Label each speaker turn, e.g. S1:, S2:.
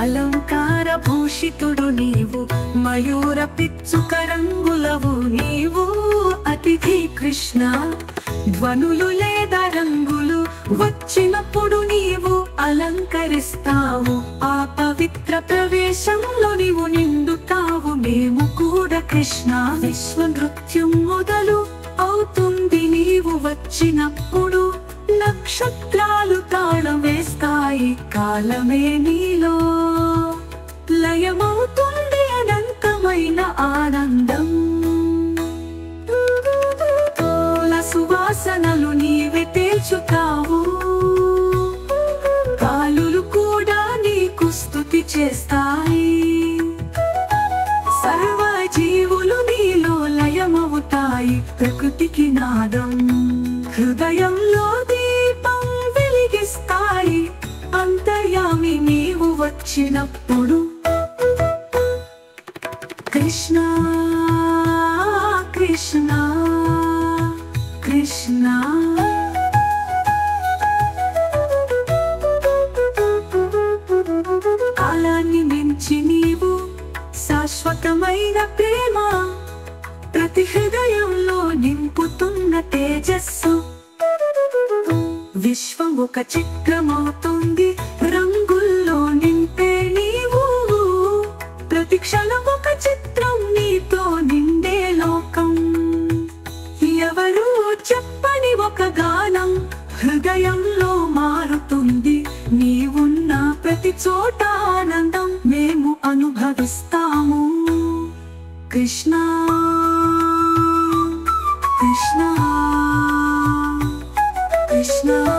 S1: అలంకార భూషితుడు నీవు, మయూర పిచ్చుక రంగులవు నీవు. అతిథి కృష్ణ, ధ్వనులు లేదా రంగులు వచ్చినప్పుడు నీవు అలంకరిస్తావు. ఆ పవిత్ర ప్రవేశంలో నీవు నిండుతావు. మేము కూడా కృష్ణ, విశ్వ నృత్యం మొదలు అవుతుంది నీవు వచ్చినప్పుడు. నక్షత్రాలు తాళం వేస్తాయి, కాలమే నీలో లయమవుతుంది. అనంతమైన ఆనందం, సువాసనలు నీవే తేల్చుతావు. కాలులు కూడా నీకు స్తుతి చేస్తాయి. సర్వ జీవులు నీలో లయమవుతాయి. ప్రకృతికి నాదం, హృదయంలో దీపం వెలిగిస్తాయి. అంతర్యామి నీవు వచ్చినప్పుడు. కృష్ణ కృష్ణ కృష్ణ, కాలాన్ని మించి నీవు శాశ్వతమైన ప్రేమ ప్రతి హృదయంలో నింపుతున్న తేజస్సు. విశ్వం ఒక చిత్రమవుతుంది, రంగుల్లో నింపే నీవు. ప్రతి క్షణం ఒక చిత్రం, నీతో నిండే లోకం. ఎవరు చెప్పని ఒక గానం హృదయంలో మారుతుంది. నీవున్న ప్రతి చోట ఆనందం మేము అనుభవిస్తాము. కృష్ణ కృష్ణ కృష్ణ.